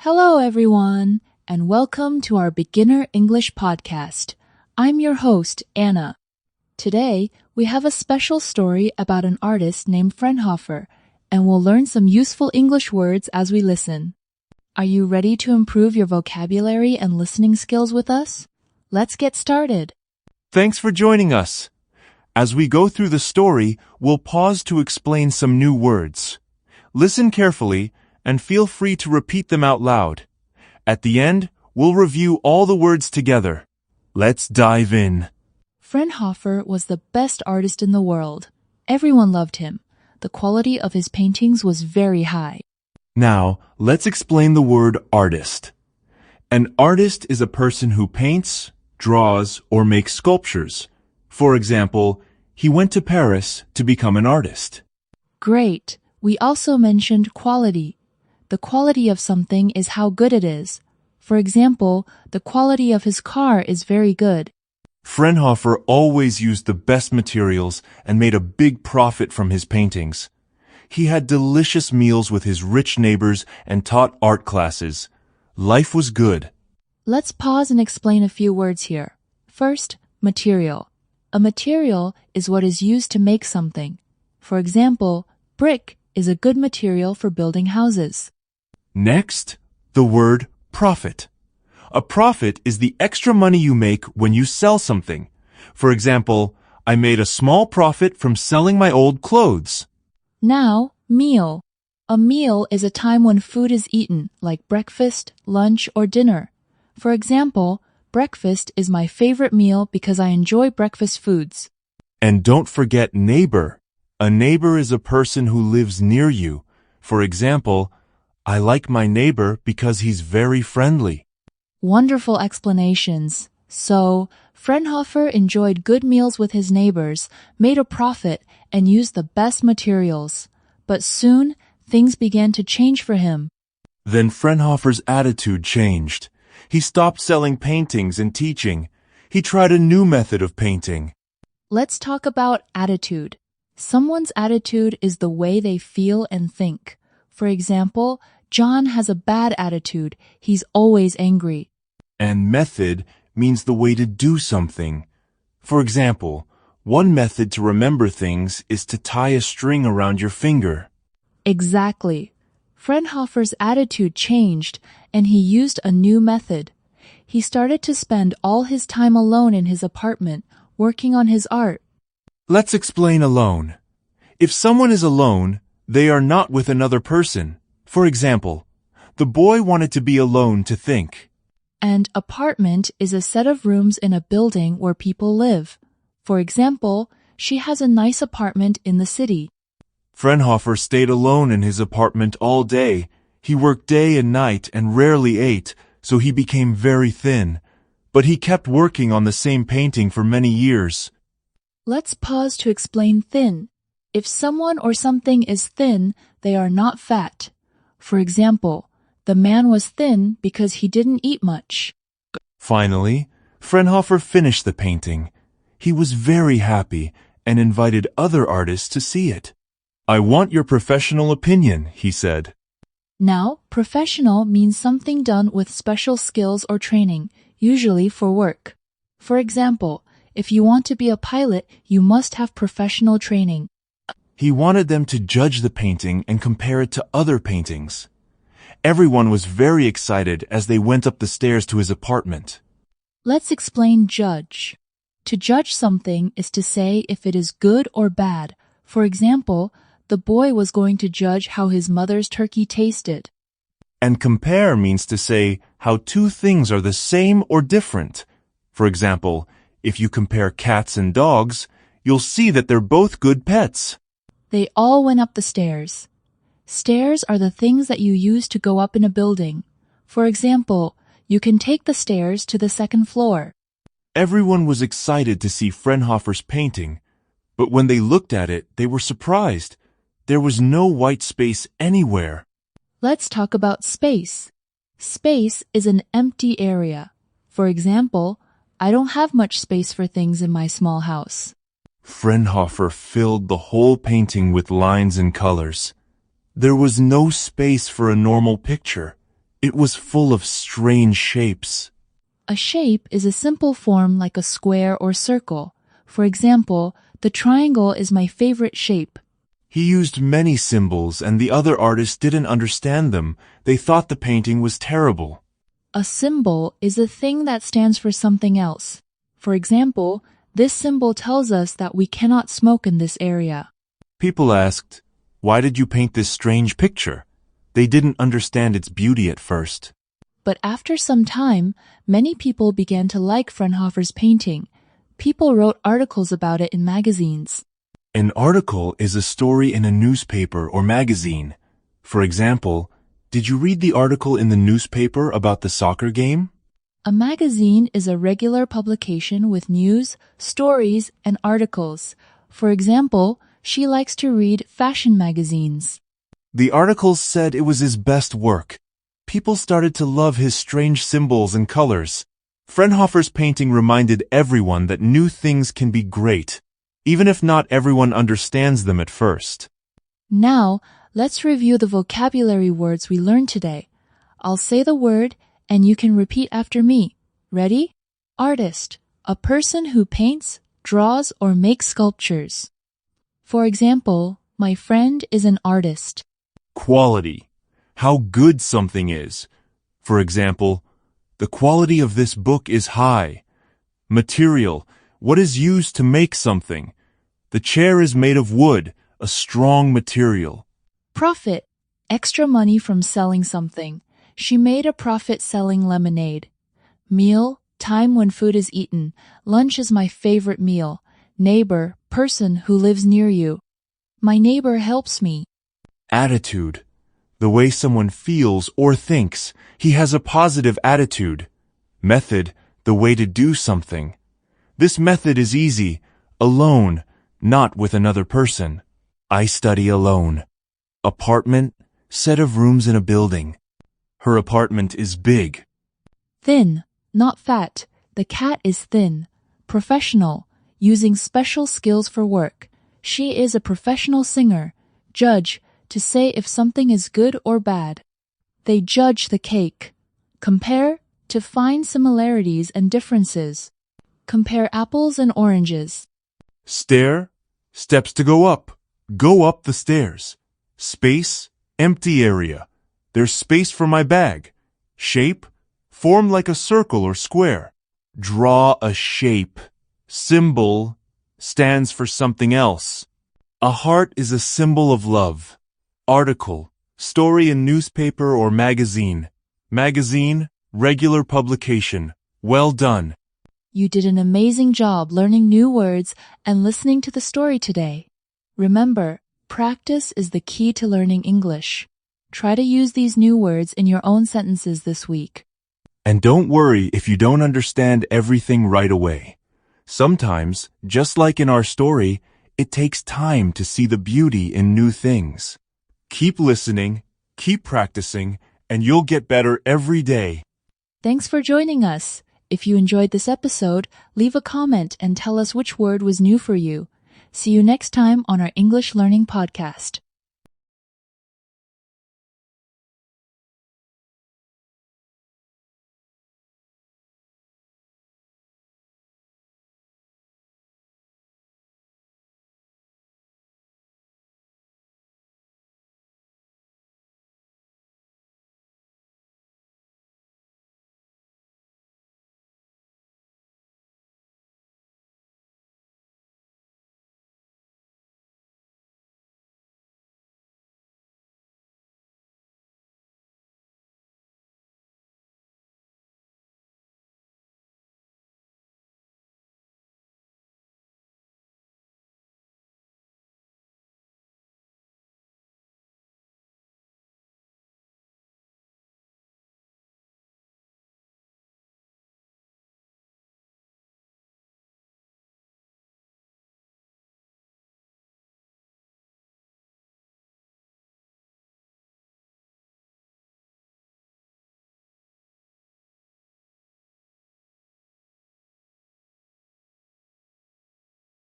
Hello, everyone, and welcome to our Beginner English podcast. I'm your host, Anna. Today, we have a special story about an artist named Fraunhofer, and we'll learn some useful English words as we listen. Are you ready to improve your vocabulary and listening skills with us? Let's get started. Thanks for joining us. As we go through the story, we'll pause to explain some new words. Listen carefully and feel free to repeat them out loud. At the end, we'll review all the words together. Let's dive in. Fraunhofer was the best artist in the world. Everyone loved him. The quality of his paintings was very high. Now, let's explain the word artist. An artist is a person who paints, draws, or makes sculptures. For example, he went to Paris to become an artist. Great. We also mentioned quality. The quality of something is how good it is. For example, the quality of his car is very good. Fraunhofer always used the best materials and made a big profit from his paintings. He had delicious meals with his rich neighbors and taught art classes. Life was good. Let's pause and explain a few words here. First, material. A material is what is used to make something. For example, brick is a good material for building houses. Next, the word profit. A profit is the extra money you make when you sell something. For example, I made a small profit from selling my old clothes. Now, meal. A meal is a time when food is eaten, like breakfast, lunch, or dinner. For example, breakfast is my favorite meal because I enjoy breakfast foods. And don't forget neighbor. A neighbor is a person who lives near you. For example, I like my neighbor because he's very friendly. Wonderful explanations. So, Fraunhofer enjoyed good meals with his neighbors, made a profit, and used the best materials. But soon, things began to change for him. Then Fraunhofer's attitude changed. He stopped selling paintings and teaching. He tried a new method of painting. Let's talk about attitude. Someone's attitude is the way they feel and think. For example, John has a bad attitude. He's always angry. And method means the way to do something. For example, one method to remember things is to tie a string around your finger. Exactly. Fraunhofer's attitude changed, and he used a new method. He started to spend all his time alone in his apartment, working on his art. Let's explain alone. If someone is alone, they are not with another person. For example, the boy wanted to be alone to think. And apartment is a set of rooms in a building where people live. For example, she has a nice apartment in the city. Fraunhofer stayed alone in his apartment all day. He worked day and night and rarely ate, so he became very thin. But he kept working on the same painting for many years. Let's pause to explain thin. If someone or something is thin, they are not fat. For example, the man was thin because he didn't eat much. Finally, Fraunhofer finished the painting. He was very happy and invited other artists to see it. I want your professional opinion, he said. Now, professional means something done with special skills or training, usually for work. For example, if you want to be a pilot, you must have professional training. He wanted them to judge the painting and compare it to other paintings. Everyone was very excited as they went up the stairs to his apartment. Let's explain judge. To judge something is to say if it is good or bad. For example, the boy was going to judge how his mother's turkey tasted. And compare means to say how two things are the same or different. For example, if you compare cats and dogs, you'll see that they're both good pets. They all went up the stairs. Stairs are the things that you use to go up in a building. For example, you can take the stairs to the second floor. Everyone was excited to see Fraunhofer's painting, but when they looked at it, they were surprised. There was no white space anywhere. Let's talk about space. Space is an empty area. For example, I don't have much space for things in my small house. Fraunhofer filled the whole painting with lines and colors. There was no space for a normal picture. It was full of strange shapes. A shape is a simple form like a square or circle. For example, the triangle is my favorite shape. He used many symbols and the other artists didn't understand them. They thought the painting was terrible. A symbol is a thing that stands for something else. For example, this symbol tells us that we cannot smoke in this area. People asked, "Why did you paint this strange picture?" They didn't understand its beauty at first. But after some time, many people began to like Fraunhofer's painting. People wrote articles about it in magazines. An article is a story in a newspaper or magazine. For example, did you read the article in the newspaper about the soccer game? A magazine is a regular publication with news, stories, and articles. For example, she likes to read fashion magazines. The article said it was his best work. People started to love his strange symbols and colors. Fraunhofer's painting reminded everyone that new things can be great, even if not everyone understands them at first. Now, let's review the vocabulary words we learned today. I'll say the word, and you can repeat after me. Ready? Artist, a person who paints, draws, or makes sculptures. For example, my friend is an artist. Quality, how good something is. For example, the quality of this book is high. Material, what is used to make something. The chair is made of wood, a strong material. Profit, extra money from selling something. She made a profit selling lemonade. Meal, time when food is eaten. Lunch is my favorite meal. Neighbor, person who lives near you. My neighbor helps me. Attitude, the way someone feels or thinks. He has a positive attitude. Method, the way to do something. This method is easy, alone, not with another person. I study alone. Apartment, set of rooms in a building. Her apartment is big. Thin, not fat. The cat is thin. Professional, using special skills for work. She is a professional singer. Judge, to say if something is good or bad. They judge the cake. Compare, to find similarities and differences. Compare apples and oranges. Stair, steps to go up. Go up the stairs. Space, empty area. There's space for my bag. Shape, form like a circle or square. Draw a shape. Symbol stands for something else. A heart is a symbol of love. Article, story in newspaper or magazine. Magazine, regular publication. Well done. You did an amazing job learning new words and listening to the story today. Remember, practice is the key to learning English. Try to use these new words in your own sentences this week. And don't worry if you don't understand everything right away. Sometimes, just like in our story, it takes time to see the beauty in new things. Keep listening, keep practicing, and you'll get better every day. Thanks for joining us. If you enjoyed this episode, leave a comment and tell us which word was new for you. See you next time on our English Learning Podcast.